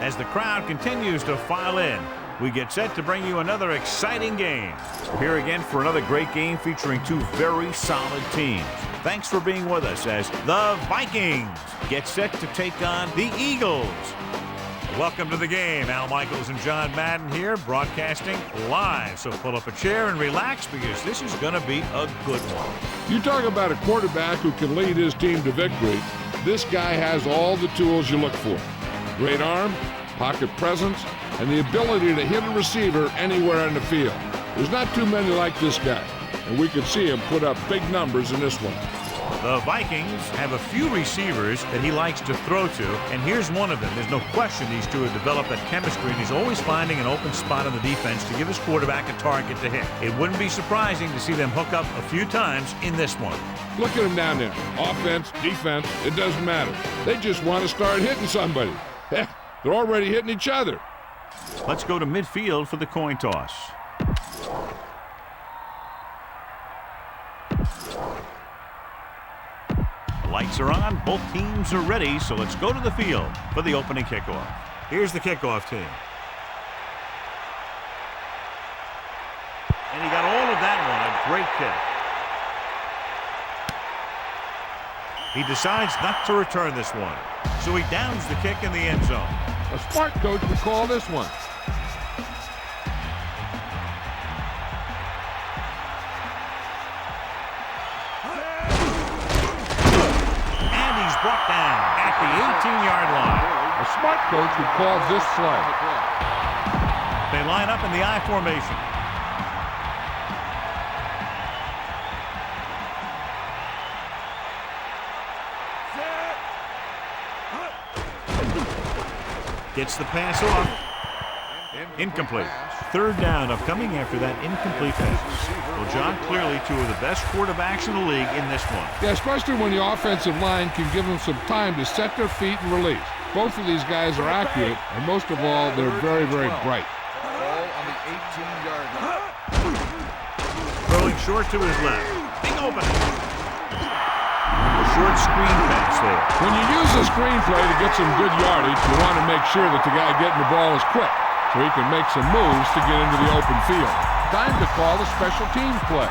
As the crowd continues to file in, we get set to bring you another exciting game. We're here again for another great game featuring two very solid teams. Thanks for being with us as the Vikings get set to take on the Eagles. Welcome to the game. Al Michaels and John Madden here, broadcasting live. So pull up a chair and relax because this is going to be a good one. You talk about a quarterback who can lead his team to victory. This guy has all the tools you look for. Great arm, pocket presence, and the ability to hit a receiver anywhere in the field. There's not too many like this guy, and we could see him put up big numbers in this one. The Vikings have a few receivers that he likes to throw to, and here's one of them. There's no question these two have developed that chemistry, and he's always finding an open spot on the defense to give his quarterback a target to hit. It wouldn't be surprising to see them hook up a few times in this one. Look at them down there. Offense, defense, it doesn't matter. They just want to start hitting somebody. Heck, they're already hitting each other. Let's go to midfield for the coin toss. Lights are on, both teams are ready, so let's go to the field for the opening kickoff. Here's the kickoff team. And he got all of that one, a great kick. He decides not to return this one, so he downs the kick in the end zone. A smart coach would call this one. Brought down at the 18-yard line. A smart coach would call this play. They line up in the I formation. Gets the pass off. Incomplete. Third down upcoming after that incomplete pass. Well, John, clearly two of the best quarterbacks in the league in this one. Yeah, especially when the offensive line can give them some time to set their feet and release. Both of these guys are accurate, and most of all, they're very, very bright. Ball on the 18-yard line. Throwing short to his left. Big opening. A short screen pass there. When you use a screen play to get some good yardage, you want to make sure that the guy getting the ball is quick, so he can make some moves to get into the open field. Time to call the special teams play.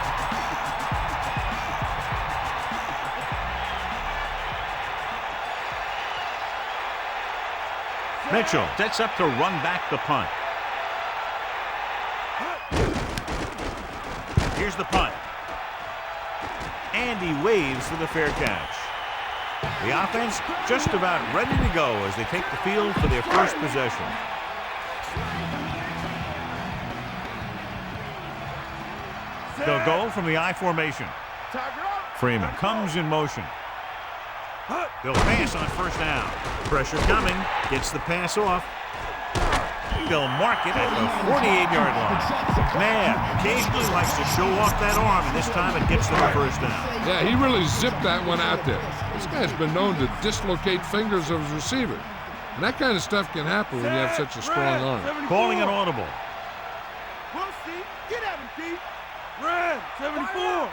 Mitchell sets up to run back the punt. Here's the punt. And he waves for the fair catch. The offense just about ready to go as they take the field for their first possession. They'll go from the I formation. Freeman comes in motion. They'll pass on first down. Pressure coming. Gets the pass off. They'll mark it at the 48-yard line. Man, occasionally likes to show off that arm, and this time it gets them a first down. Yeah, he really zipped that one out there. This guy's been known to dislocate fingers of his receiver. And that kind of stuff can happen when you have such a strong arm. Calling an audible. Well, Steve, get at him, Steve. Red, 74.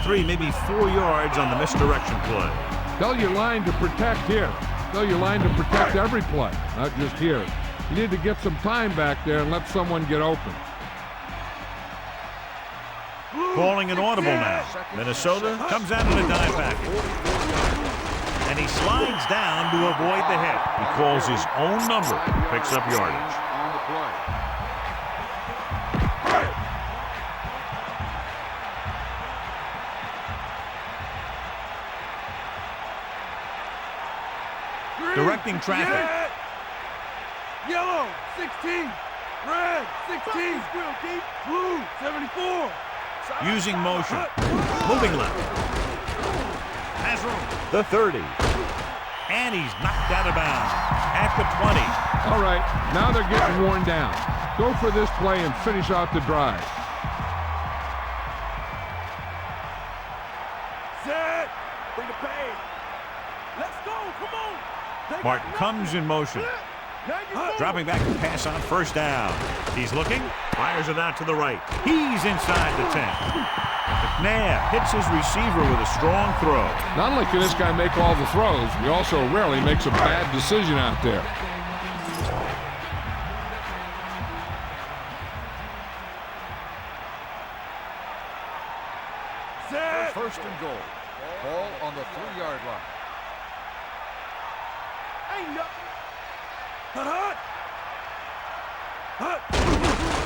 3, maybe 4 yards on the misdirection play. Tell your line to protect here. Tell your line to protect every play, not just here. You need to get some time back there and let someone get open. Calling an audible now. Minnesota comes out in a dime package. And he slides down to avoid the hit. He calls his own number, picks up yardage. Directing traffic. Yellow, 16. Red, 16. Blue, 74. Using motion. Moving left. Has room. The 30. And he's knocked out of bounds at the 20. All right, now they're getting worn down. Go for this play and finish out the drive. Set. Bring the pain. Let's go. Come on. Martin comes in motion. Dropping back to pass on first down. He's looking. Fires it out to the right. He's inside the 10. McNabb hits his receiver with a strong throw. Not only can this guy make all the throws, he also rarely makes a bad decision out there. First and goal. Ball on the 3-yard line. Ain't nothing. Hut.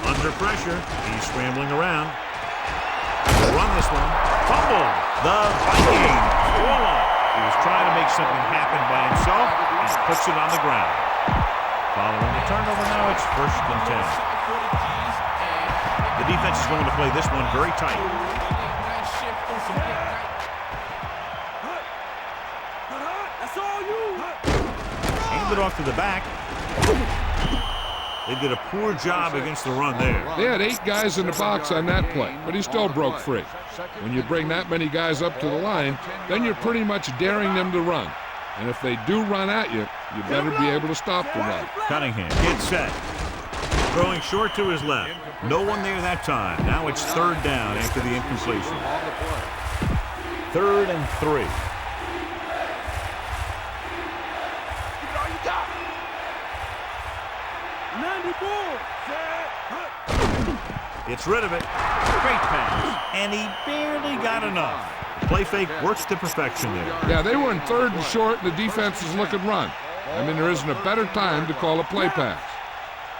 Under pressure, he's scrambling around. Run this one. Fumble. The Vikings pull up. He was trying to make something happen by himself and puts it on the ground. Following the turnover, now it's 1st and 10. The defense is going to play this one very tight. That's all you. Hand it off to the back. They did a poor job against the run there. They had 8 guys in the box on that play, but he still broke free. When you bring that many guys up to the line, then you're pretty much daring them to run. And if they do run at you, you better be able to stop the run. Cunningham gets set. Throwing short to his left. No one there that time. Now it's 3rd down after the incompletion. 3rd and 3. Gets rid of it. Great pass. And he barely got enough. Play fake works to perfection there. Yeah, they were in 3rd and short, and the defense is looking run. I mean, there isn't a better time to call a play pass.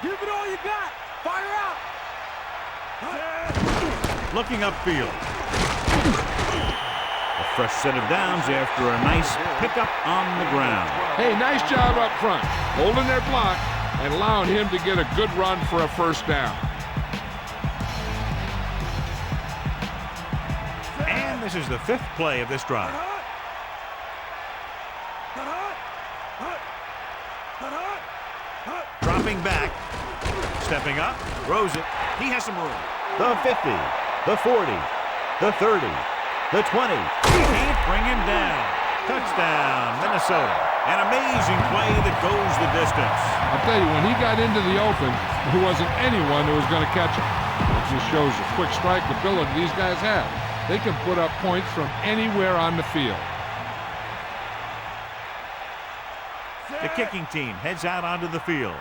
Give it all you got. Fire out. Looking upfield. A fresh set of downs after a nice pickup on the ground. Hey, nice job up front, holding their block and allowing him to get a good run for a 1st down. And this is the 5th play of this drive. Dropping back, stepping up, throws it. He has some room. The 50, the 40, the 30, the 20. Can't bring him down. Touchdown, Minnesota. An amazing play that goes the distance. I'll tell you, when he got into the open, there wasn't anyone who was going to catch him. It just shows the quick strike ability these guys have. They can put up points from anywhere on the field. The kicking team heads out onto the field.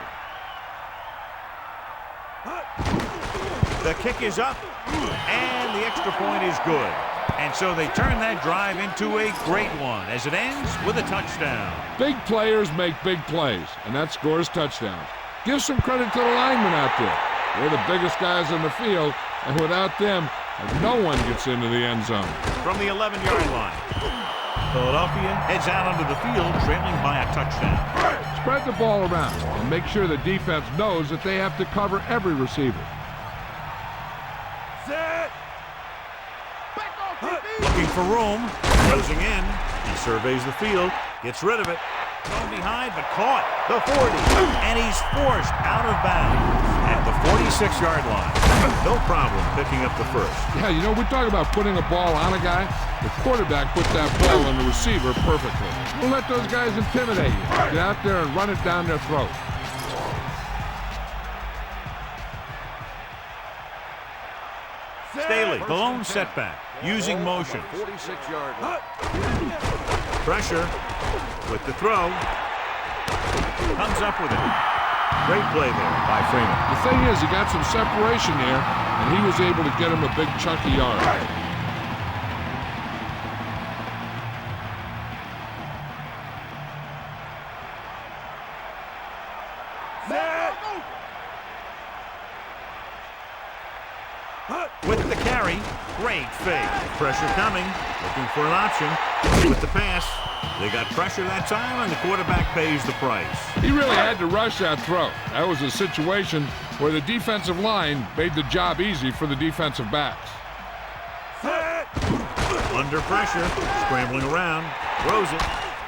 The kick is up, and the extra point is good. And so they turn that drive into a great one as it ends with a touchdown. Big players make big plays, and that scores touchdowns. Give some credit to the linemen out there. They're the biggest guys on the field, and without them, no one gets into the end zone. From the 11-yard line, Philadelphia heads out onto the field trailing by a touchdown. Spread the ball around and make sure the defense knows that they have to cover every receiver. Set. Looking for room, closing in. He surveys the field, gets rid of it. Thrown behind, but caught. The 40, and he's forced out of bounds at the 46-yard line. No problem picking up the 1st. Yeah, you know, we talk about putting a ball on a guy. The quarterback put that ball on the receiver perfectly. Don't let those guys intimidate you. Get out there and run it down their throat. Staley, the lone setback, using motion. 46-yard line. Pressure with the throw. Comes up with it. Great play there by Freeman. The thing is, he got some separation there, and he was able to get him a big chunky yard. With the carry, great fake. Pressure coming, looking for an option. With the pass, they got pressure that time, and the quarterback pays the price. He really had to rush that throw. That was a situation where the defensive line made the job easy for the defensive backs. Under pressure, scrambling around, throws it,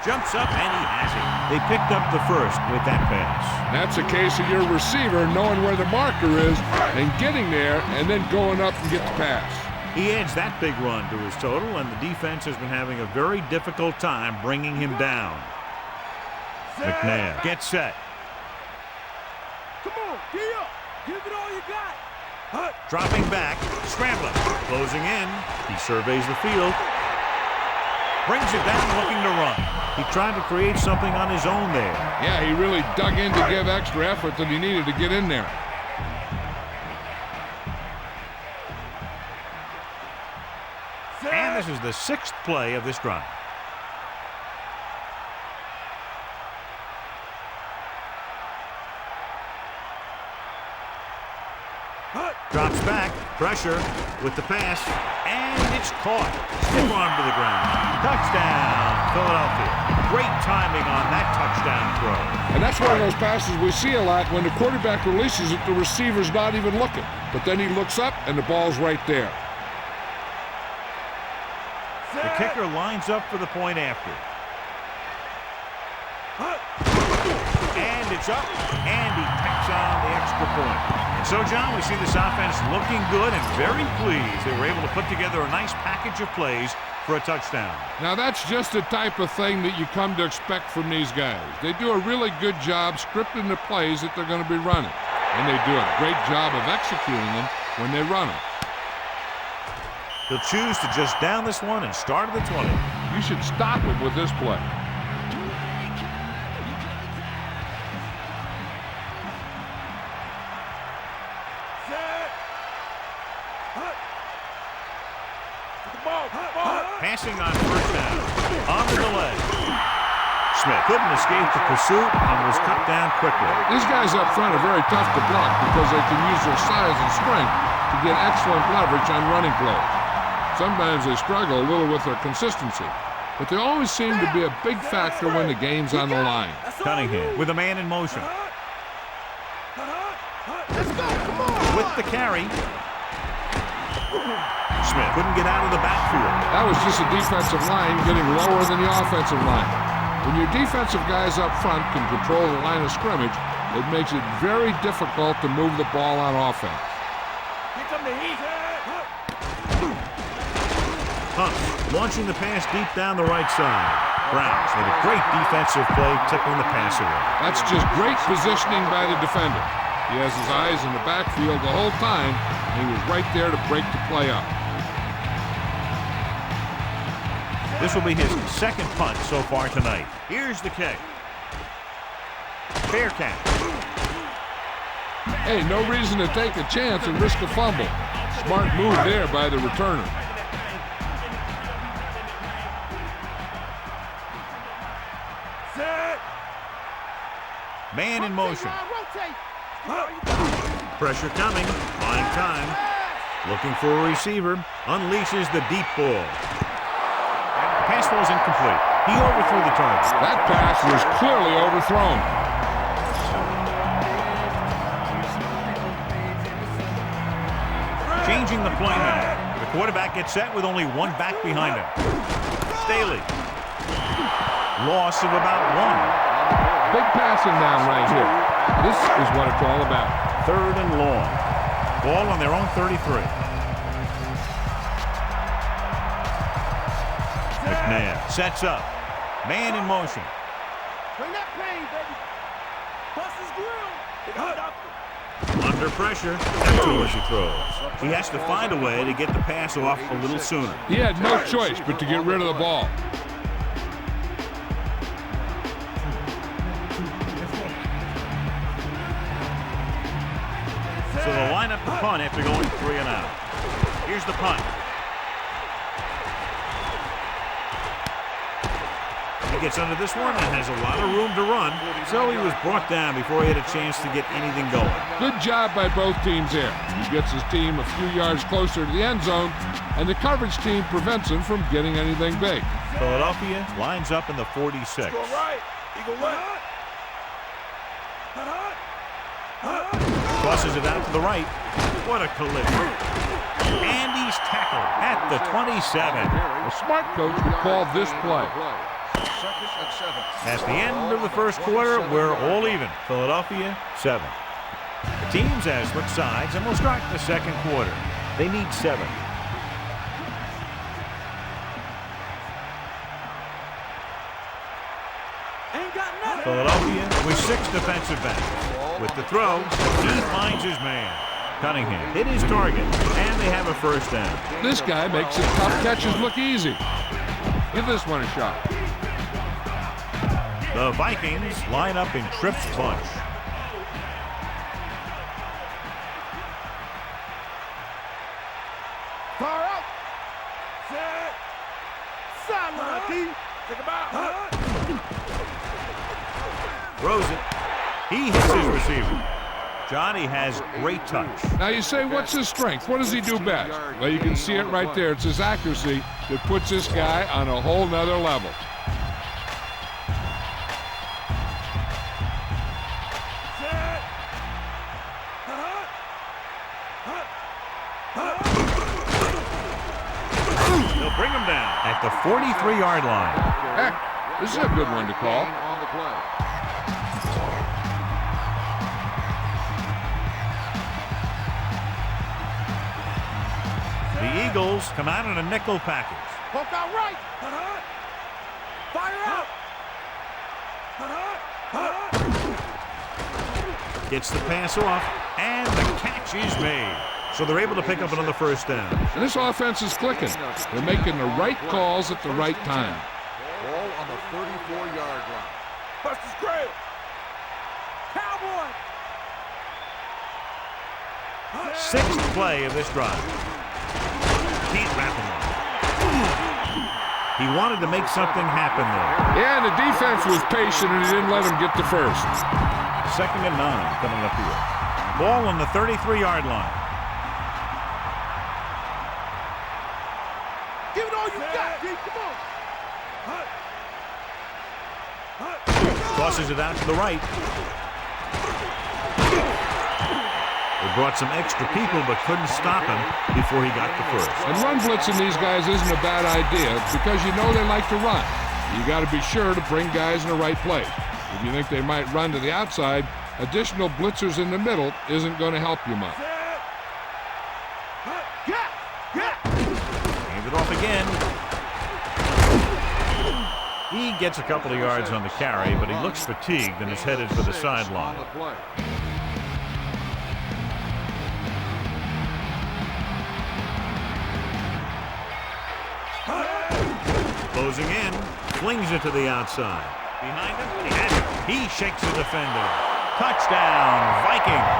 jumps up, and he has it. They picked up the 1st with that pass. That's a case of your receiver knowing where the marker is and getting there and then going up and get the pass. He adds that big run to his total, and the defense has been having a very difficult time bringing him down. McNabb gets set. Come on, gee up. Give it all you got. Dropping back, scrambling, closing in. He surveys the field. Brings it down, looking to run. He tried to create something on his own there. Yeah, he really dug in to give extra effort that he needed to get in there. And this is the 6th play of this drive. Drops back, pressure with the pass, and it's caught. Stiff arm to the ground. Touchdown, Philadelphia. Great timing on that touchdown throw. And that's one of those passes we see a lot. When the quarterback releases it, the receiver's not even looking. But then he looks up, and the ball's right there. The kicker lines up for the point after. And it's up, and he picks on the extra point. And so, John, we see this offense looking good and very pleased. They were able to put together a nice package of plays for a touchdown. Now, that's just the type of thing that you come to expect from these guys. They do a really good job scripting the plays that they're going to be running. And they do a great job of executing them when they run them. He'll choose to just down this one and start at the 20. You should stop him with this play. Passing on first down. On the delay. Smith couldn't escape the pursuit and was cut down quickly. These guys up front are very tough to block because they can use their size and strength to get excellent leverage on running plays. Sometimes they struggle a little with their consistency, but they always seem to be a big factor when the game's on the line. Cunningham with a man in motion. With the carry. Smith couldn't get out of the backfield. That was just a defensive line getting lower than the offensive line. When your defensive guys up front can control the line of scrimmage, it makes it very difficult to move the ball on offense. Here come the heat. Hunt launching the pass deep down the right side. Browns made a great defensive play, tipping the pass away. That's just great positioning by the defender. He has his eyes in the backfield the whole time, and he was right there to break the play up. This will be his second punt so far tonight. Here's the kick. Fair catch. Hey, no reason to take a chance and risk a fumble. Smart move there by the returner. Man in motion. Pressure coming. Buying time. Looking for a receiver. Unleashes the deep ball. The pass was incomplete. He overthrew the target. That pass was clearly overthrown. Changing the play now. The quarterback gets set with only one back behind him. Staley. Loss of about one. Big passing down right here. This is what it's all about. 3rd and long. Ball on their own 33. McNabb sets up. Man in motion. Bring that pain, baby. Bust his grill. Under pressure. That's too much he throws. He has to find a way to get the pass off a little sooner. He had no choice but to get rid of the ball. So they'll line up the punt after going 3 and out. Here's the punt. He gets under this one and has a lot of room to run, so he was brought down before he had a chance to get anything going. Good job by both teams here. He gets his team a few yards closer to the end zone, and the coverage team prevents him from getting anything big. Philadelphia lines up in the 46. Go right. Eagle left. Tosses it out to the right. What a collision. And he's tackled at the 27. A smart coach would call this play. 2nd and 7. At the end of the first quarter, we're all even. Philadelphia, 7. The teams have switched sides, and we'll start the second quarter. They need 7. Philadelphia with 6 defensive backs. With the throw, he finds his man. Cunningham hit his target, and they have a first down. This guy makes his tough catches look easy. Give this one a shot. The Vikings line up in Tripp's bunch. Far out. Set. Sideline, D. Take him out. Throws it. He hits his receiver. Johnny has great touch. Now you say, what's his strength? What does he do best? Well, you can see it right there. It's his accuracy that puts this guy on a whole nother level. They'll bring him down at the 43-yard line. Heck, this is a good one to call. The Eagles come out in a nickel package. Poke out right. Fire out. Gets the pass off, and the catch is made. So they're able to pick up another first down. And this offense is clicking. They're making the right calls at the right time. Ball on the 34-yard line. Buster's great. Cowboy. Sixth play of this drive. Can't wrap him up. He wanted to make something happen there. Yeah, the defense was patient and he didn't let him get the first. 2nd and 9 coming up here. Ball on the 33-yard line. Give it all you got, D. Come on. Tosses it out to the right. They brought some extra people but couldn't stop him before he got the first. And run blitzing these guys isn't a bad idea because you know they like to run. You got to be sure to bring guys in the right place. If you think they might run to the outside, additional blitzers in the middle isn't going to help you much. Hands it off again. He gets a couple of yards on the carry, but he looks fatigued and is headed for the sideline. Closing in, flings it to the outside. Behind him, he shakes the defender. Touchdown, Vikings.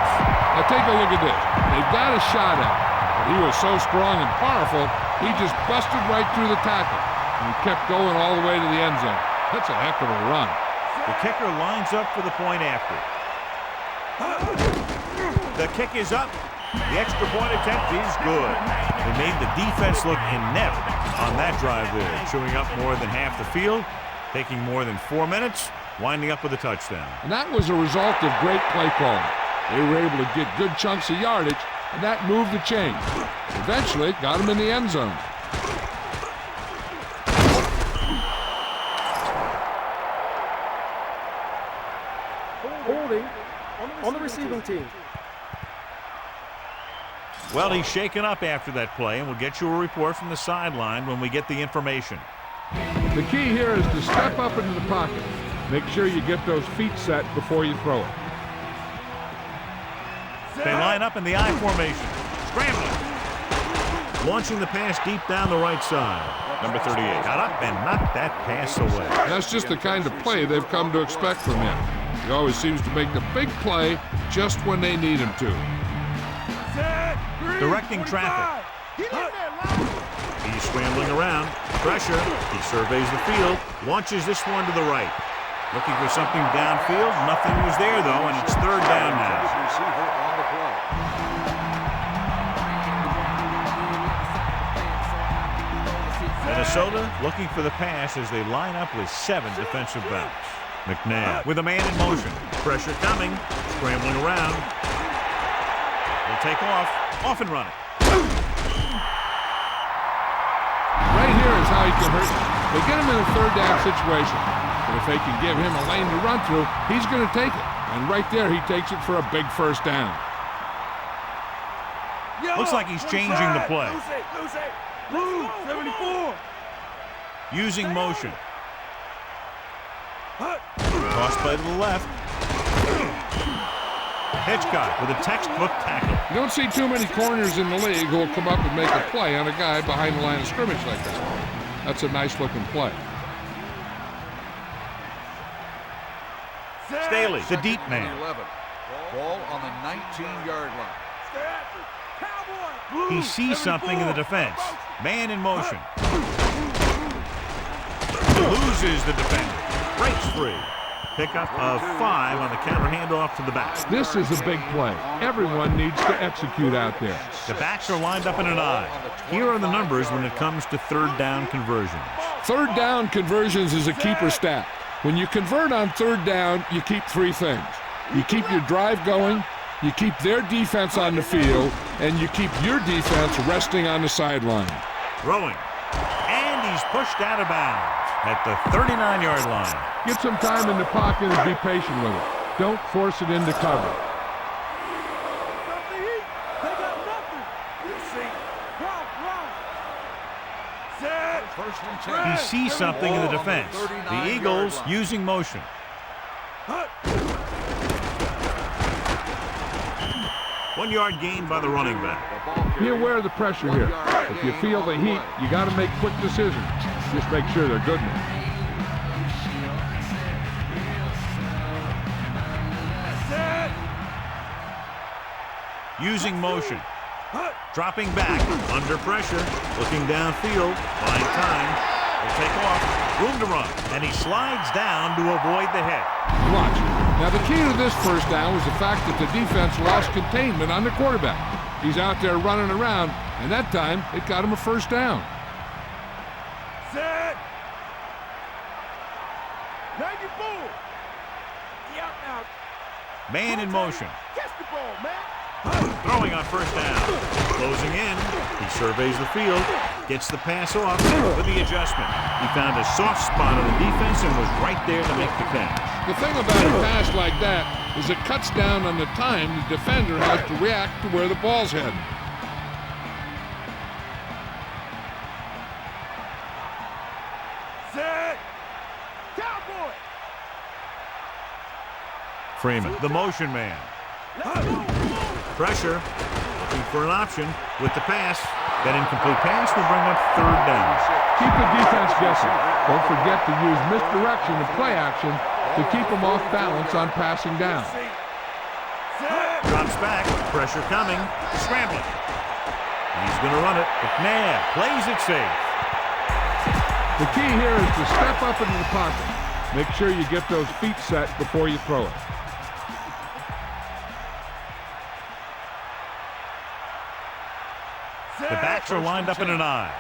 Now take a look at this. They've got a shot at him, but he was so strong and powerful, he just busted right through the tackle. And he kept going all the way to the end zone. That's a heck of a run. The kicker lines up for the point after. The kick is up. The extra point attempt is good. They made the defense look inept on that drive there, chewing up more than half the field, taking more than 4 minutes, winding up with a touchdown. And that was a result of great play calling. They were able to get good chunks of yardage, and that moved the chains. Eventually, got them in the end zone. Holding on the receiving team. Well, he's shaken up after that play, and we'll get you a report from the sideline when we get the information. The key here is to step up into the pocket. Make sure you get those feet set before you throw it. They line up in the I formation. Scrambling. Launching the pass deep down the right side. Number 38 got up and knocked that pass away. That's just the kind of play they've come to expect from him. He always seems to make the big play just when they need him to. Directing traffic. He's scrambling around. Pressure. He surveys the field. Launches this one to the right. Looking for something downfield. Nothing was there, though, and it's 3rd down now. Minnesota looking for the pass as they line up with 7 defensive backs. McNabb with a man in motion. Pressure coming. Scrambling around. Will take off. Off and running. Right here is how he can hurt them. They get him in a 3rd down situation. But if they can give him a lane to run through, he's going to take it. And right there, he takes it for a big first down. Looks like he's changing the play. Lose it. Blue, 74. Using motion. Toss play to the left. Hitchcock with a textbook tackle. You don't see too many corners in the league who will come up and make a play on a guy behind the line of scrimmage like that. That's a nice-looking play. Staley, the deep man. 11. Ball on the 19-yard line. He sees something in the defense. Man in motion. Loses the defender. Breaks free. Pickup of 5 on the counter handoff to the back. This is a big play. Everyone needs to execute out there. The backs are lined up in an I. Here are the numbers when it comes to third down conversions. Third down conversions is a keeper stat. When you convert on third down, you keep 3 things. You keep your drive going, you keep their defense on the field, and you keep your defense resting on the sideline. Throwing. And he's pushed out of bounds at the 39-yard line. Get some time in the pocket and be patient with it. Don't force it into cover. He sees something in the defense. The Eagles using motion. One-yard gain by the running back. Be aware of the pressure here. If you feel the heat, you got to make quick decisions. Just make sure they're good ones. Using motion. Dropping back, under pressure, looking downfield, buying time, will take off, room to run, and he slides down to avoid the hit. Watch. Now the key to this first down was the fact that the defense lost containment on the quarterback. He's out there running around, and that time it got him a first down. Set. Now you fool. Out now. Man in motion. Catch the ball, man. Throwing on first down. Closing in. He surveys the field. Gets the pass off with the adjustment. He found a soft spot on the defense and was right there to make the catch. The thing about a pass like that is it cuts down on the time the defender has to react to where the ball's headed. Set. Cowboy. Freeman, the motion man. Let's go. Pressure, looking for an option with the pass. That incomplete pass will bring up third down. Keep the defense guessing. Don't forget to use misdirection and play action to keep them off balance on passing down. Drops back, pressure coming, scrambling. He's going to run it. McNabb plays it safe. The key here is to step up into the pocket. Make sure you get those feet set before you throw it. The backs are lined up in an I.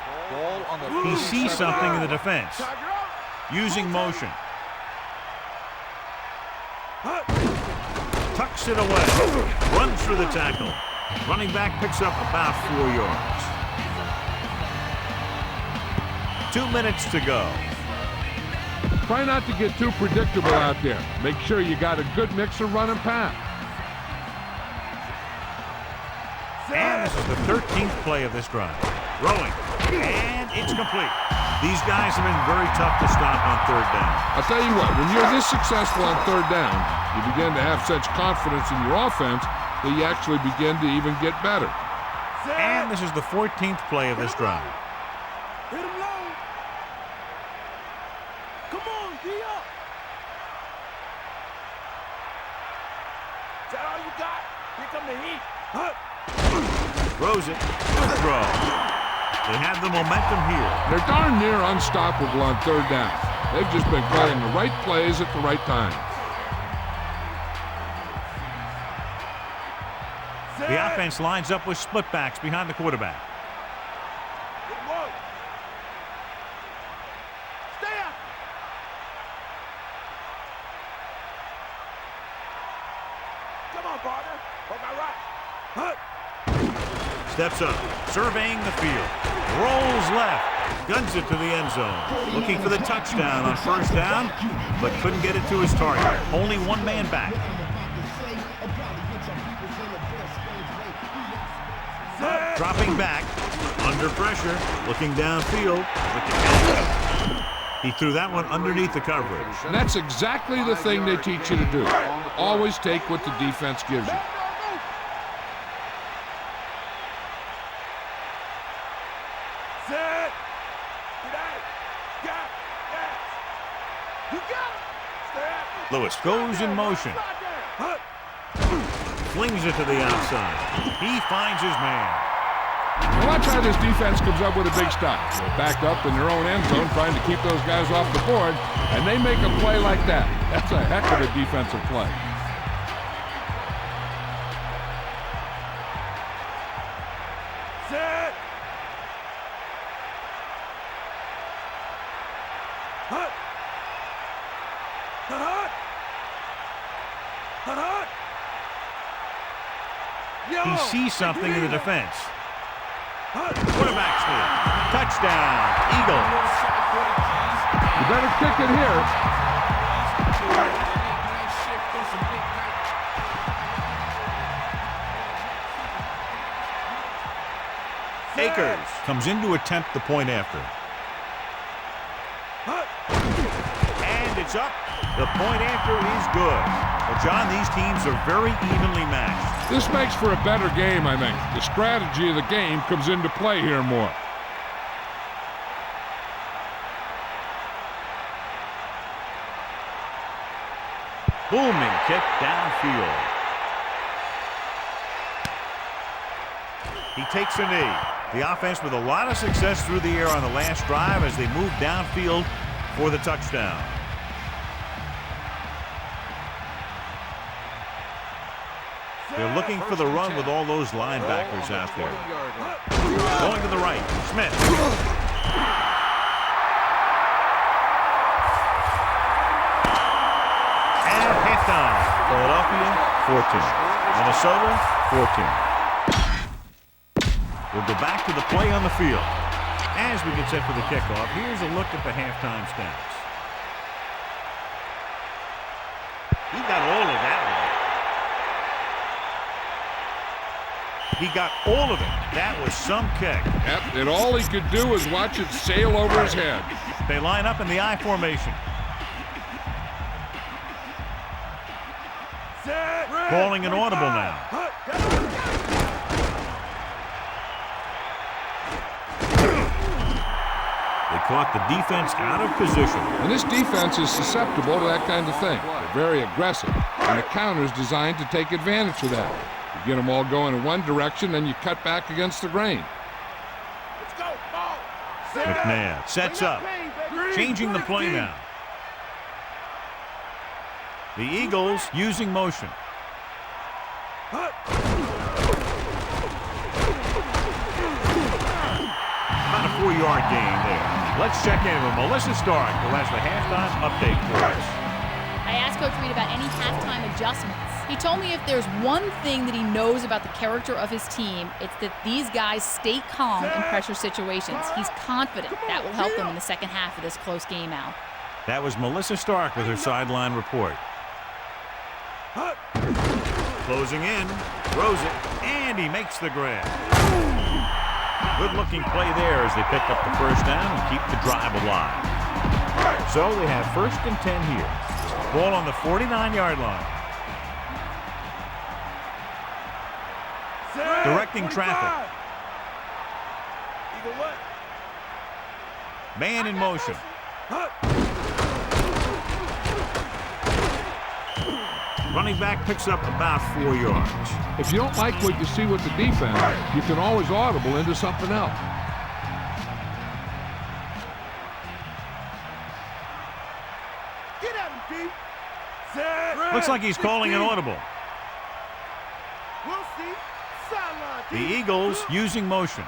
He sees something in the defense. Using motion. Tucks it away. Runs through the tackle. Running back picks up about 4 yards. 2 minutes to go. Try not to get too predictable out there. Make sure you got a good mix of run and pass. And this is the 13th play of this drive. Throwing. And it's complete. These guys have been very tough to stop on third down. I'll tell you what, when you're this successful on third down, you begin to have such confidence in your offense that you actually begin to even get better. And this is the 14th play of this drive. Hit him low. Come on, D up. Is that all you got? Here come the heat. Throws it. Good throw. They have the momentum here. They're darn near unstoppable on third down. They've just been calling the right plays at the right time. The offense lines up with split backs behind the quarterback. Good work. Stay up. Come on, partner. Work my right. Steps up, surveying the field. Rolls left, guns it to the end zone. Looking for the touchdown on first down, but couldn't get it to his target. Only one man back. Dropping back, under pressure, looking downfield with the catch. He threw that one underneath the coverage. And that's exactly the thing they teach you to do. Always take what the defense gives you. Set. Got it. You got it. Stay after. Lewis goes in motion. Flings it to the outside. He finds his man. Now watch how this defense comes up with a big stop. They're back up in their own end zone trying to keep those guys off the board, and they make a play like that. That's a heck of a defensive play. Set. Hut. Hut. Hut. He sees something in the defense. Quarterback sneak. Touchdown, Eagles. You better kick it here. Akers comes in to attempt the point after. And it's up. The point after is good. But, John, these teams are very evenly matched. This makes for a better game, I think. The strategy of the game comes into play here more. Booming kick downfield. He takes a knee. The offense with a lot of success through the air on the last drive as they move downfield for the touchdown. They're looking for the run with all those linebackers out there. Going to the right, Smith. And halftime. Philadelphia, 14. Minnesota, 14. We'll go back to the play on the field. As we get set for the kickoff, here's a look at the halftime stats. He got all of that one. He got all of it. That was some kick. Yep, and all he could do was watch it sail over his head. They line up in the I formation. Calling an audible now. They caught the defense out of position. And this defense is susceptible to that kind of thing. They're very aggressive, and the counter's designed to take advantage of that. You get them all going in one direction, then you cut back against the grain. Let's go. Ball. McNabb sets up. Changing the play now. The Eagles using motion. About a 4-yard gain there. Let's check in with Melissa Stark, who has the halftime update for us. I asked Coach Reed about any halftime adjustments. He told me if there's one thing that he knows about the character of his team, it's that these guys stay calm in pressure situations. He's confident that will help them in the second half of this close game out. That was Melissa Stark with her sideline report. Closing in, throws it, and he makes the grab. Good-looking play there as they pick up the first down and keep the drive alive. So they have 1st and 10 here. Ball on the 49-yard line. Directing traffic. Man in motion. Running back picks up about 4 yards. If you don't like what you see with the defense, you can always audible into something else. Get at him, Pete. Looks like he's calling an audible. We'll see. Sideline, The Eagles using motion.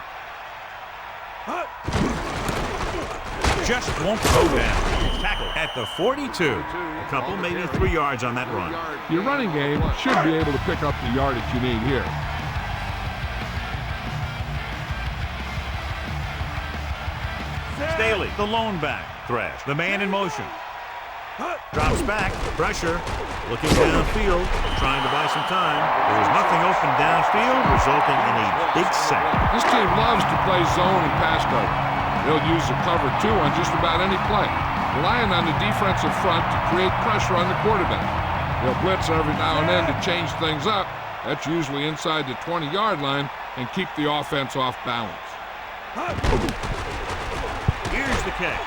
Just won't go down. Tackle at the 42. A couple, maybe 3 yards on that run. Your running game should be able to pick up the yardage you need here. Staley, the lone back. Thrash, the man in motion. Drops back, pressure, looking downfield, trying to buy some time. There was nothing open downfield, resulting in a big sack. This team loves to play zone and pass cover. They'll use the cover 2 on just about any play, relying on the defensive front to create pressure on the quarterback. They'll blitz every now and then to change things up. That's usually inside the 20-yard line and keep the offense off balance. Here's the kick.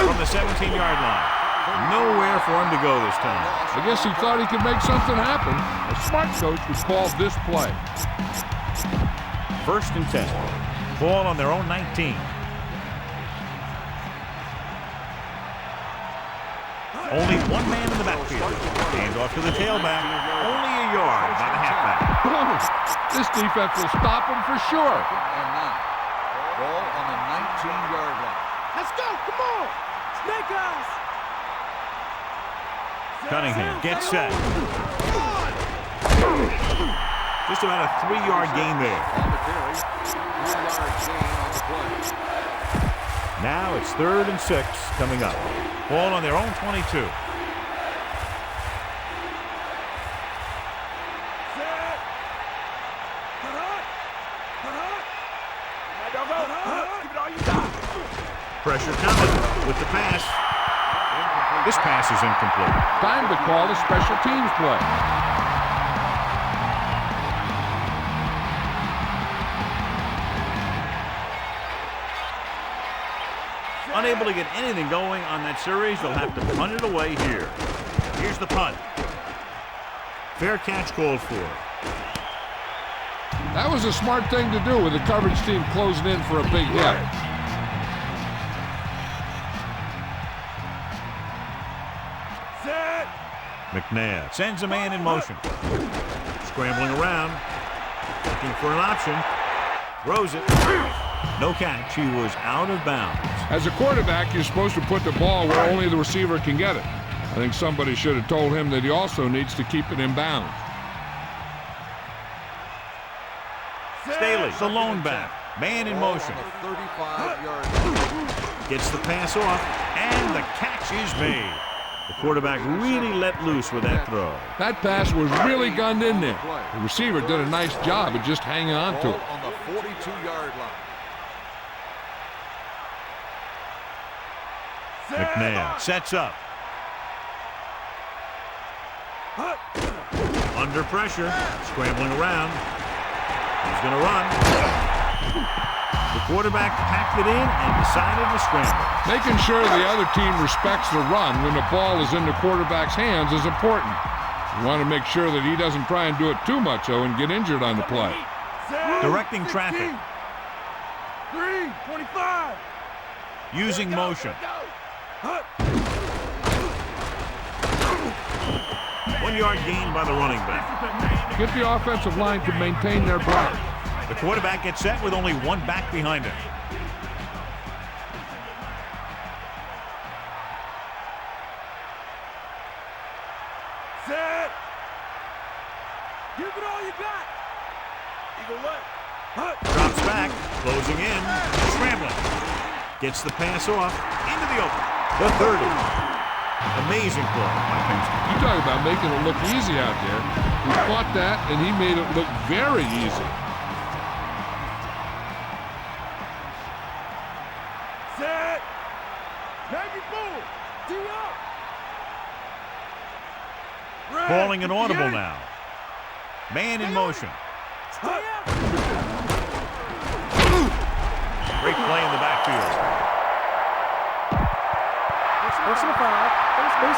From the 17-yard line. Nowhere for him to go this time. I guess he thought he could make something happen. A smart coach would call this play. 1st and 10. Ball on their own 19. Only one man in the backfield. Hand off to the tailback. Only a yard by the halfback. This defense will stop him for sure. And now, ball on the 19-yard line. Let's go. Come on. Snake eyes. Cunningham gets set. Just about a 3-yard gain there. On the carry, 3-yard gain on the play. Now it's 3rd and 6 coming up. Ball on their own 22. Pressure coming with the pass. This pass is incomplete. Time to call a special teams play. Unable to get anything going on that series, they'll have to punt it away here. Here's the punt. Fair catch called for. That was a smart thing to do with the coverage team closing in for a big hit. McNabb sends a man in motion. Scrambling around. Looking for an option. Throws it. No catch. He was out of bounds. As a quarterback, you're supposed to put the ball where only the receiver can get it. I think somebody should have told him that he also needs to keep it in bounds. Staley, the lone back. Man in motion. 35-yard line. Gets the pass off, and the catch is made. The quarterback really let loose with that throw. That pass was really gunned in there. The receiver did a nice job of just hanging on to it. On the 42-yard line. McNabb sets up. Under pressure, scrambling around. He's going to run. The quarterback packed it in and decided to scramble. Making sure the other team respects the run when the ball is in the quarterback's hands is important. You want to make sure that he doesn't try and do it too much, though, and get injured on the play. Directing traffic. 3-25. Using motion. 1 yard gain by the running back. Get the offensive line to maintain their block. The quarterback gets set with only one back behind him. Set. Give it all you got. Eagle left. Drops back, closing in, scrambling. Gets the pass off, into the open. The 30. Amazing play by Kingston. You talk about making it look easy out there. He caught that, and he made it look very easy. Set. Navy bull. D up. Calling an audible now. Man in motion. Stay up. Great play in the backfield. Personal foul.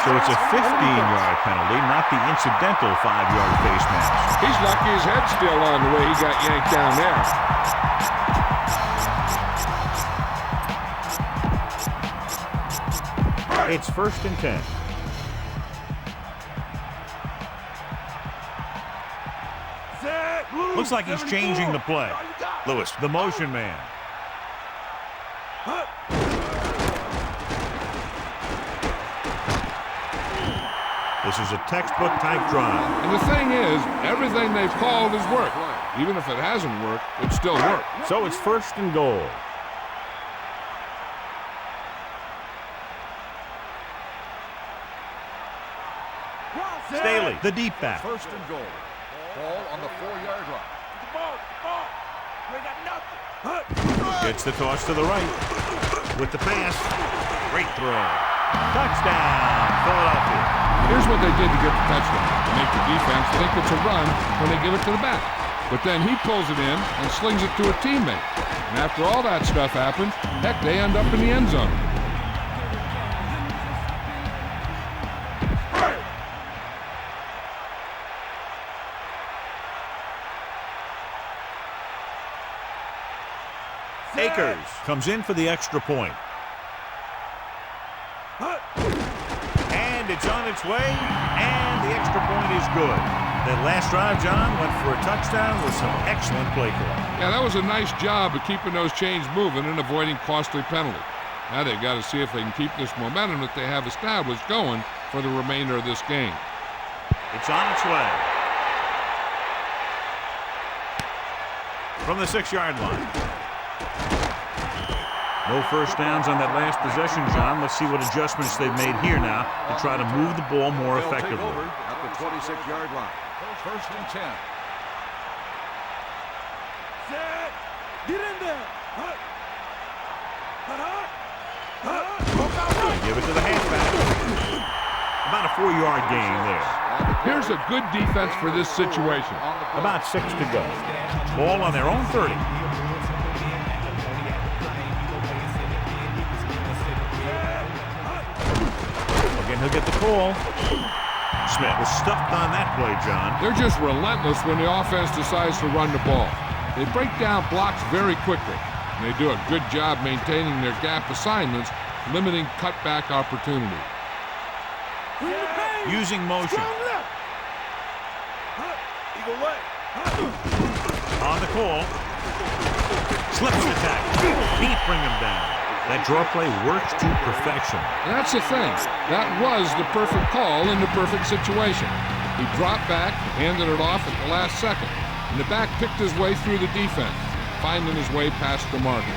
So it's a 15-yard penalty, not the incidental 5-yard face mask. He's lucky his head's still on the way he got yanked down there. It's 1st and 10. Set. Looks like he's changing the play. Lewis, the motion man. This is a textbook type drive. And the thing is, everything they've called has worked. Even if it hasn't worked, it still worked. So it's 1st and goal. Staley, the deep back. 1st and goal. Ball on the 4-yard line. Gets the toss to the right. With the pass. Great throw. Touchdown, Philadelphia. Here's what they did to get the touchdown. To make the defense think it's a run when they give it to the back. But then he pulls it in and slings it to a teammate. And after all that stuff happens, heck, they end up in the end zone. Akers comes in for the extra point. And it's on its way, and the extra point is good. That last drive, John, went for a touchdown with some excellent play calling. Yeah, that was a nice job of keeping those chains moving and avoiding costly penalties. Now they've got to see if they can keep this momentum that they have established going for the remainder of this game. It's on its way. From the 6-yard line. No first downs on that last possession, John. Let's see what adjustments they've made here now to try to move the ball more effectively. They'll take over at the 26-yard line. First and 10. Set. Get in there. Give it to the halfback. About a 4-yard gain there. Here's a good defense for this situation. About 6 to go. Ball on their own 30. Again, he'll get the call. Smith was stuffed on that play, John. They're just relentless when the offense decides to run the ball. They break down blocks very quickly. And they do a good job maintaining their gap assignments, limiting cutback opportunity. Using motion. On the call. Slips the tackle. Can't bring him down. That draw play works to perfection. That's the thing. That was the perfect call in the perfect situation. He dropped back, handed it off at the last second, and the back picked his way through the defense, finding his way past the marker.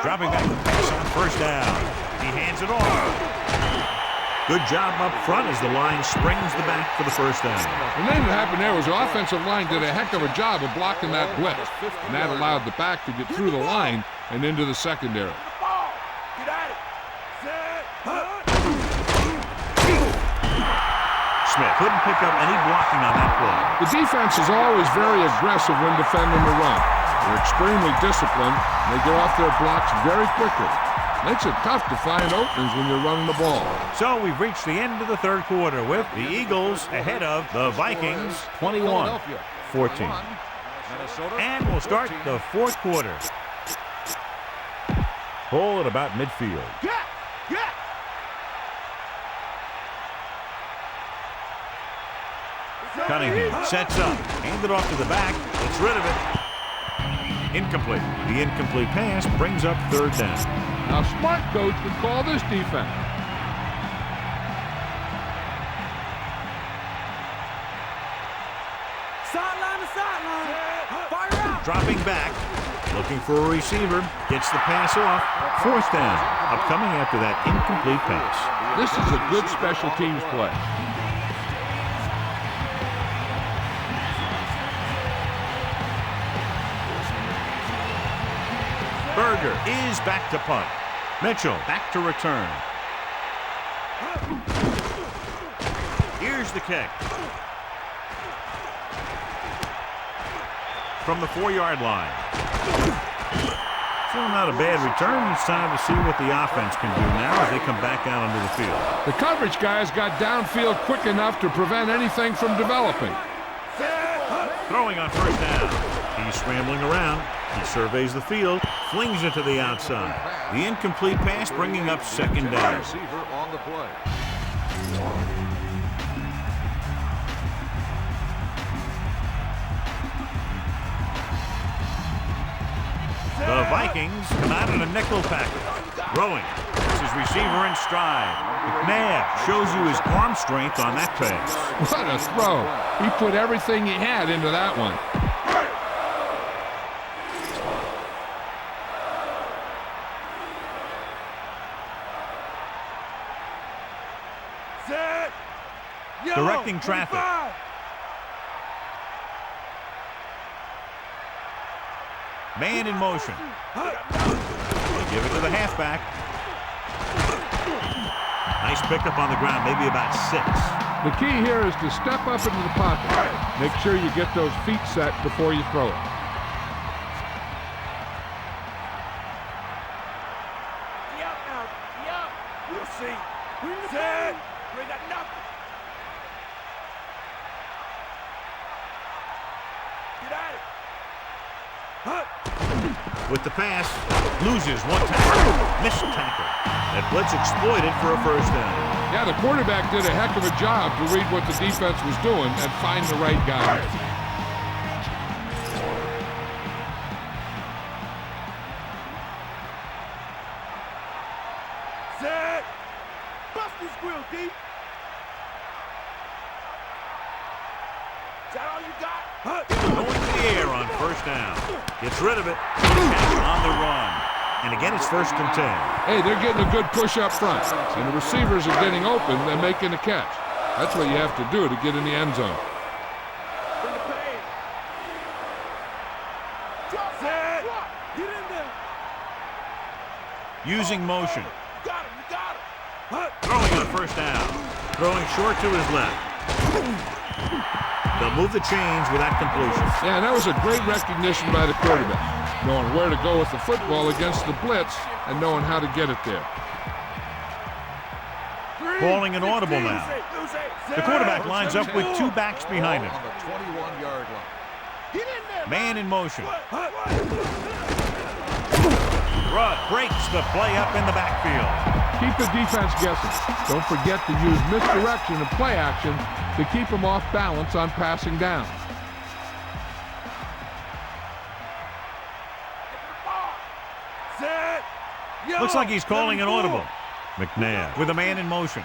Dropping back the pass on first down. He hands it off. Good job up front as the line springs the back for the first down. And then what happened there was the offensive line did a heck of a job of blocking that blitz, and that allowed the back to get through the line and into the secondary. Smith couldn't pick up any blocking on that play. The defense is always very aggressive when defending the run. They're extremely disciplined, and they get off their blocks very quickly. Makes it tough to find openings when you're running the ball. So we've reached the end of the third quarter with the Eagles ahead of the Vikings 21-14. And we'll start the fourth quarter. Ball at about midfield. Cunningham sets up. Handed off to the back. Gets rid of it. Incomplete. The incomplete pass brings up third down. Now, smart coach would call this defense. Sideline to sideline. Fire out. Dropping back. Looking for a receiver. Gets the pass off. Fourth down. Upcoming after that incomplete pass. This is a good special teams play. Berger is back to punt. Mitchell back to return. Here's the kick. From the 4-yard line. Still not a bad return. It's time to see what the offense can do now as they come back out onto the field. The coverage guys got downfield quick enough to prevent anything from developing. Throwing on first down. He's scrambling around. He surveys the field, flings it to the outside. The incomplete pass bringing up second down. Receiver on the play. The Vikings come out in a nickel package. Throwing. This is receiver in stride. McNabb shows you his arm strength on that pass. What a throw. He put everything he had into that one. directing traffic. 25. Man in motion. They give it to the halfback. Nice pickup on the ground, maybe about 6. The key here is to step up into the pocket. Make sure you get those feet set before you throw it. We'll see. Set. We got nothing. Get at it. With the pass, loses one tackle, missed tackle. That blitz exploited for a first down. Yeah, the quarterback did a heck of a job to read what the defense was doing and find the right guy. Set. Bust this grill, D. Is that all you got? Going to the air on first down. Gets rid of it. Catch on the run. And again, it's 1st and 10. Hey, they're getting a good push up front, and the receivers are getting open and making a catch. That's what you have to do to get in the end zone. Bring the pain. Set. Get in there. Using motion. You got him. You got him. Throwing on first down. Throwing short to his left. They'll move the chains with that completion. Yeah, that was a great recognition by the quarterback, knowing where to go with the football against the blitz and knowing how to get it there. Calling an audible now. The quarterback lines up with 2 backs behind him. On the 21-yard line. Get in there. Man in motion. Rudd breaks the play up in the backfield. Keep the defense guessing. Don't forget to use misdirection and play action to keep them off balance on passing down. Set. Looks like he's calling an audible. McNabb with a man in motion.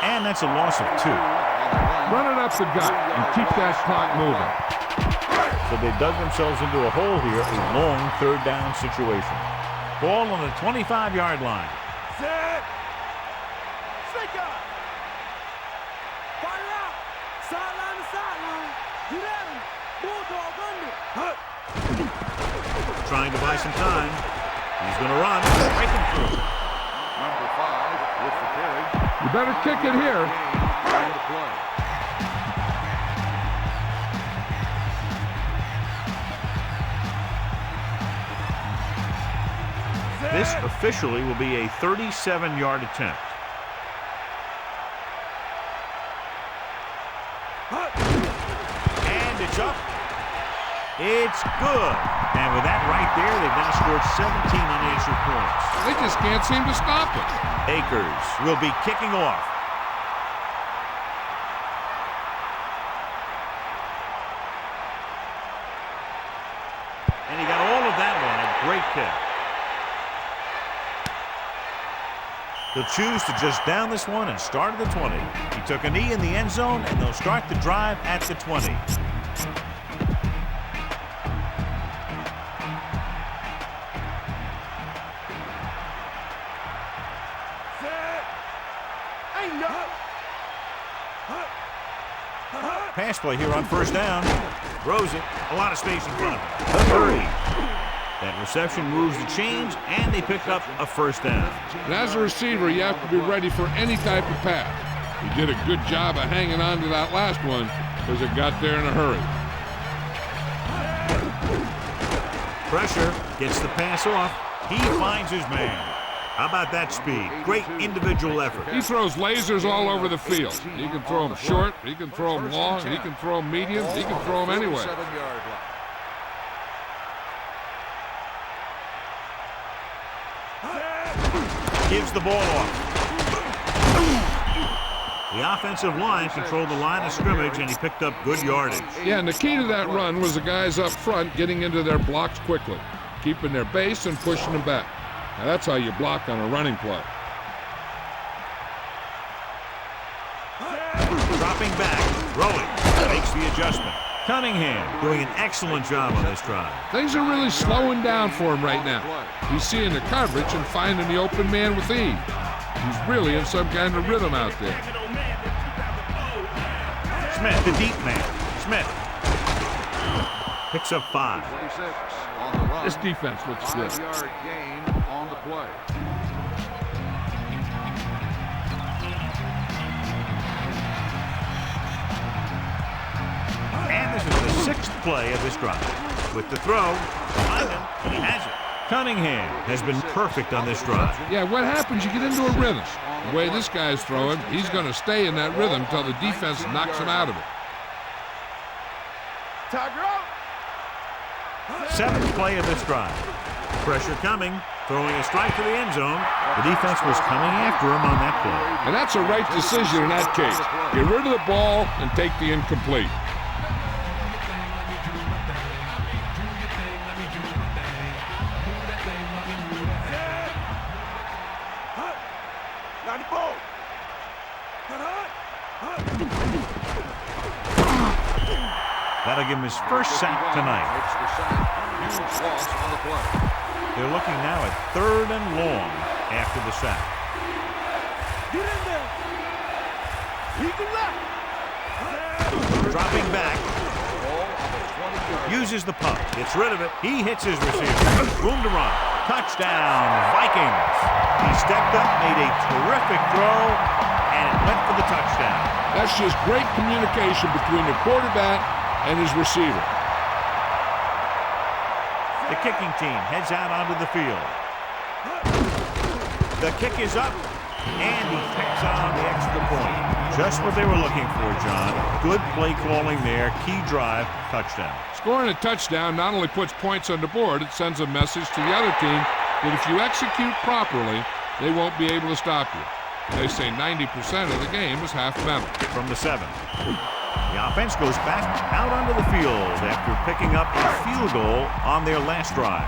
And that's a loss of 2. Run it up the gut and keep that clock moving. So they dug themselves into a hole here, a long 3rd down situation. Ball on the 25-yard line. Set. Snake out. Fire out. Sideline to sideline. Get at him. Bulldog under. Trying to buy some time. He's going to run. Breaking through. Number 5 with the carry. You better kick it here. On the play. This officially will be a 37-yard attempt. And it's up. It's good. And with that right there, they've now scored 17 unanswered points. They just can't seem to stop it. Akers will be kicking off. And he got all of that one. A great kick. He'll choose to just down this one and start at the 20. He took a knee in the end zone, and they'll start the drive at the 20. Pass play here on first down. Throws it. A lot of space in front of him. The hurry. That reception moves the chains, and they pick up a first down. And as a receiver, you have to be ready for any type of pass. He did a good job of hanging on to that last one because it got there in a hurry. Pressure gets the pass off. He finds his man. How about that speed? Great individual effort. He throws lasers all over the field. He can throw them short, he can throw them long, he can throw them medium, he can throw them anywhere. 7-yard line. Gives the ball off. The offensive line controlled the line of scrimmage, and he picked up good yardage. Yeah, and the key to that run was the guys up front getting into their blocks quickly, keeping their base and pushing them back. Now that's how you block on a running play. Dropping back, throwing, makes the adjustment. Cunningham doing an excellent job on this drive. Things are really slowing down for him right now. He's seeing the coverage and finding the open man with ease. He's really in some kind of rhythm out there. Smith, the deep man. Smith picks up 5. This defense looks good. 5-yard gain on the play. And this is the 6th play of this drive. With the throw, behind him, he has it. Cunningham has been perfect on this drive. Yeah, what happens, you get into a rhythm. The way this guy's throwing, he's going to stay in that rhythm until the defense knocks him out of it. Tiger out. 7th play of this drive. Pressure coming, throwing a strike to the end zone. The defense was coming after him on that play. And that's a right decision in that case. Get rid of the ball and take the incomplete. That'll give him his first sack tonight. They're looking now at 3rd and long after the sack. Get in there. He can left. Dropping back. Uses the pump. Gets rid of it. He hits his receiver. Room to run. Touchdown, Vikings. He stepped up, made a terrific throw, and it went for the touchdown. That's just great communication between the quarterback and his receiver. The kicking team heads out onto the field. The kick is up, and he picks on the extra point. Just what they were looking for, John. Good play calling there. Key drive, touchdown. Scoring a touchdown not only puts points on the board, it sends a message to the other team that if you execute properly, they won't be able to stop you. They say 90% of the game is half mental. From the 7. The offense goes back out onto the field after picking up a field goal on their last drive.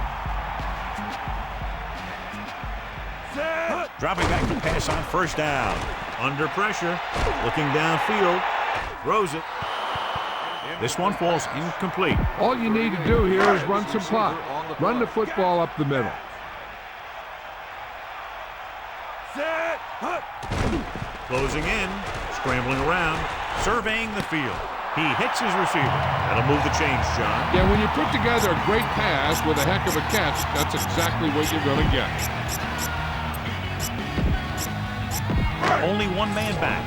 Dropping back to pass on 1st down. Under pressure, looking downfield, throws it. This one falls incomplete. All you need to do here is run some clock. Run the football up the middle. Closing in, scrambling around, surveying the field. He hits his receiver. That'll move the chains, John. Yeah, when you put together a great pass with a heck of a catch, that's exactly what you're going to get. Only one man back.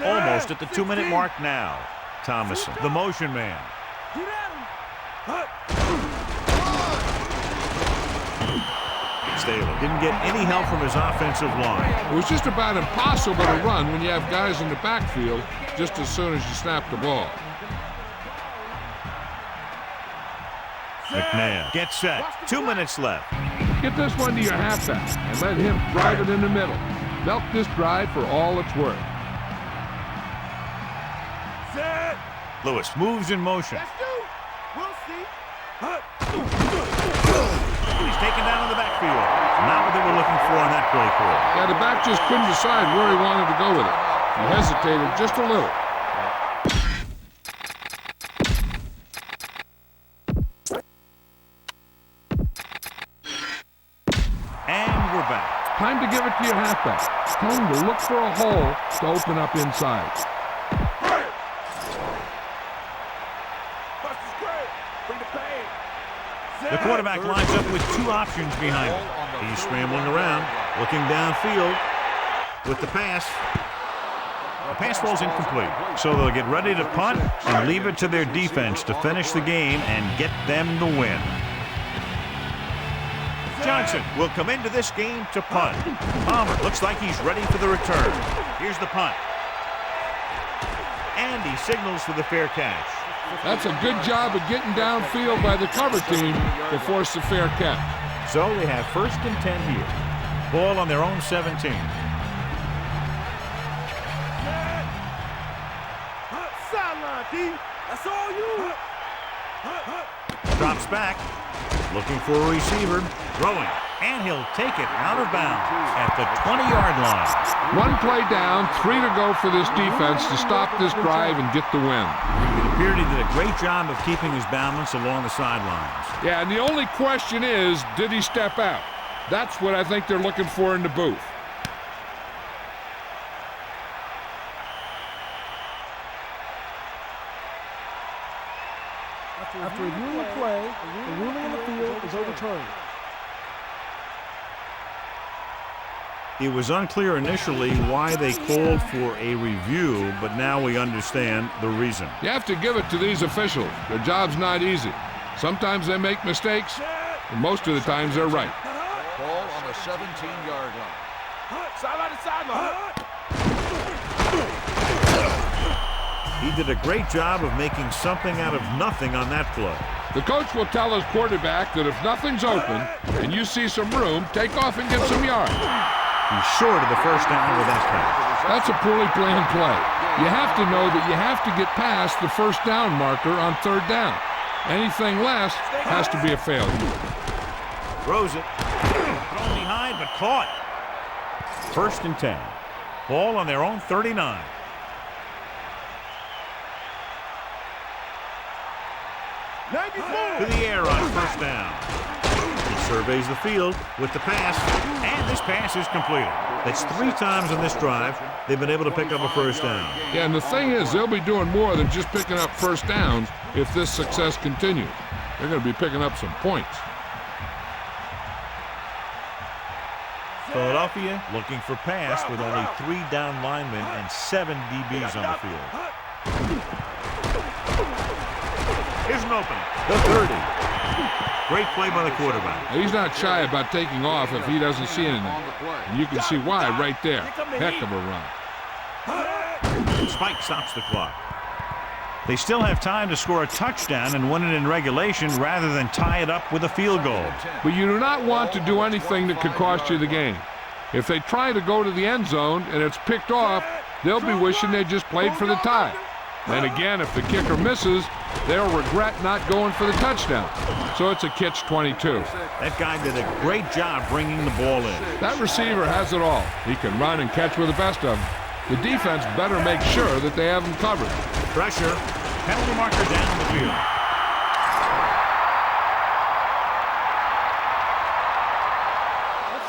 Almost at the 2-minute mark now. Thomason, the motion man. Staley didn't get any help from his offensive line. It was just about impossible to run when you have guys in the backfield just as soon as you snap the ball. McNabb gets set. 2 minutes left. Get this one to your halfback and let him drive it in the middle. Milk this drive for all it's worth. Lewis moves in motion. We'll see. He's taken down in the backfield. Not what they were looking for on that play call. Yeah, the back just couldn't decide where he wanted to go with it. He hesitated just a little. And we're back. Time to give it to your halfback. Tell him to look for a hole to open up inside. The quarterback lines up with 2 options behind him. He's scrambling around, looking downfield with the pass. The pass falls incomplete. So they'll get ready to punt and leave it to their defense to finish the game and get them the win. Johnson will come into this game to punt. Palmer looks like he's ready for the return. Here's the punt. And he signals for the fair catch. That's a good job of getting downfield by the cover team to force the fair catch. So they have 1st and 10 here. Ball on their own 17. Sideline, D. That's all you. Drops back. Looking for a receiver. Throwing. And he'll take it out of bounds at the 20-yard line. One play down, 3 to go for this defense to stop this drive and get the win. It appeared he did a great job of keeping his balance along the sidelines. Yeah, and the only question is, did he step out? That's what I think they're looking for in the booth. After reviewing the play, the ruling in the field is overturned. It was unclear initially why they called for a review, but now we understand the reason. You have to give it to these officials. Their job's not easy. Sometimes they make mistakes, and most of the times they're right. Ball on the 17-yard line. Sideline to sideline. He did a great job of making something out of nothing on that play. The coach will tell his quarterback that if nothing's open and you see some room, take off and get some yards. He's short of the first down with that pass. That's a poorly planned play. You have to know that you have to get past the first down marker on third down. Anything less has to be a failure. Throws it. Thrown behind, but caught. 1st and 10. Ball on their own 39. To the air on first down. He surveys the field with the pass, and this pass is completed. That's 3 times in this drive they've been able to pick up a first down. Yeah, and the thing is, they'll be doing more than just picking up first downs if this success continues. They're going to be picking up some points. Philadelphia looking for pass with only 3 down linemen and 7 DBs on the field. Here's an opening. The 30. Great play by the quarterback. He's not shy about taking off if he doesn't see anything. And you can see why right there. Heck of a run. Spike stops the clock. They still have time to score a touchdown and win it in regulation rather than tie it up with a field goal. But you do not want to do anything that could cost you the game. If they try to go to the end zone and it's picked off, they'll be wishing they just played for the tie. Then again, if the kicker misses, they'll regret not going for the touchdown. So it's a catch-22. That guy did a great job bringing the ball in. That receiver has it all. He can run and catch with the best of them. The defense better make sure that they have him covered. Pressure. Penalty marker down the field.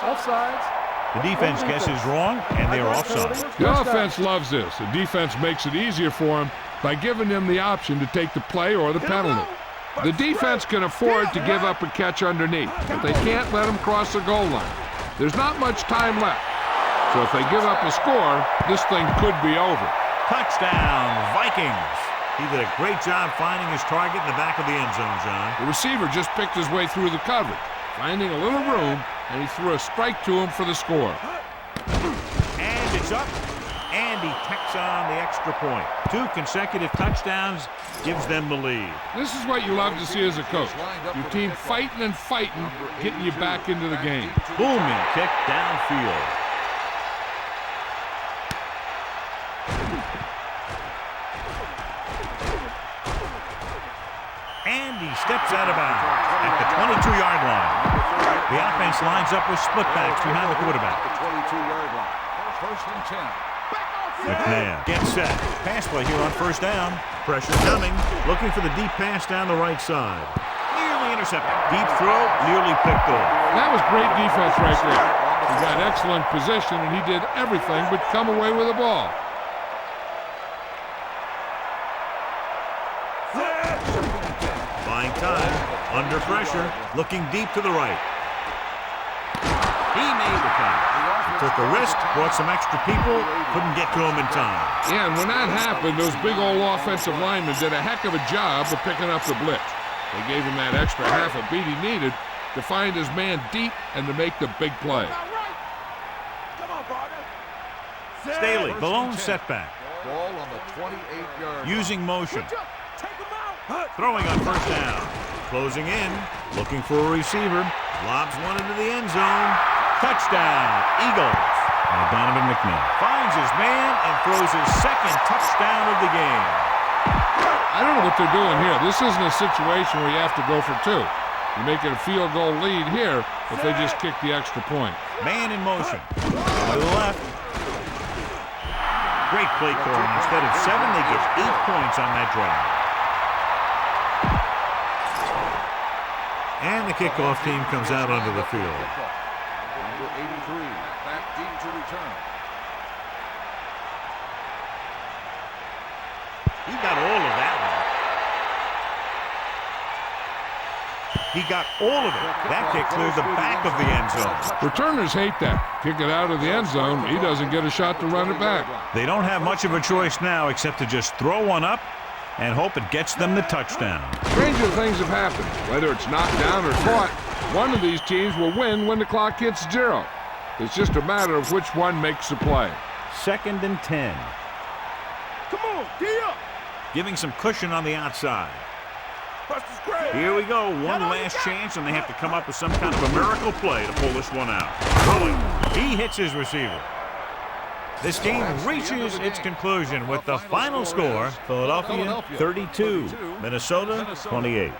Offsides. The defense guesses wrong, and they are offside. The offense loves this. The defense makes it easier for them by giving them the option to take the play or the penalty. The defense can afford to give up a catch underneath, but they can't let them cross the goal line. There's not much time left. So if they give up a score, this thing could be over. Touchdown, Vikings. He did a great job finding his target in the back of the end zone, John. The receiver just picked his way through the coverage, finding a little room, and he threw a strike to him for the score. And it's up, and he tacks on the extra point. 2 consecutive touchdowns gives them the lead. This is what you love to see as a coach. Your team fighting and fighting, getting you back into the game. Booming kick downfield. And he steps out of bounds at the 22-yard line. The offense lines up with split backs behind the quarterback. The 22-yard line. 1st and 10. McNabb gets set. Pass play here on first down. Pressure coming. Looking for the deep pass down the right side. Nearly intercepted. Deep throw, nearly picked off. That was great defense right there. He got excellent position, and he did everything but come away with the ball. Buying time. Under pressure. Looking deep to the right. He made the cut. Took a risk, brought some extra people, couldn't get to him in time. Yeah, and when that happened, those big old offensive linemen did a heck of a job of picking up the blitz. They gave him that extra half a beat he needed to find his man deep and to make the big play. Staley, the lone setback. Ball on the 28-yard line. Using motion. Throwing on first down. Closing in. Looking for a receiver. Lobs one into the end zone. Touchdown, Eagles. Now Donovan McNabb finds his man and throws his 2nd touchdown of the game. I don't know what they're doing here. This isn't a situation where you have to go for 2. You make it a field goal lead here if they just kick the extra point. Man in motion. To the left. Great play calling. Instead of 7, they get 8 points on that drive. And the kickoff team comes out onto the field. Number 83, back deep to return. He got all of that one. He got all of it. That kick cleared the back of the end zone. Returners hate that. Kick it out of the end zone, he doesn't get a shot to run it back. They don't have much of a choice now except to just throw one up and hope it gets them the touchdown. Stranger things have happened. Whether it's knocked down or caught, one of these teams will win when the clock hits 0. It's just a matter of which one makes the play. 2nd and 10. Come on, D up. Giving some cushion on the outside. Buster's great. Here we go. One last chance, and they have to come up with some kind of a miracle play to pull this one out. He hits his receiver. This game reaches its conclusion with the final score, Philadelphia 32, Minnesota 28.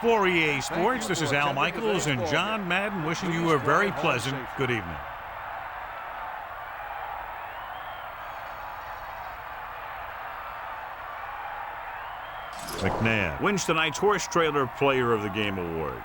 For EA Sports, this is Al Michaels and John Madden wishing you a very pleasant good evening. McNabb wins tonight's Horse Trailer Player of the Game award.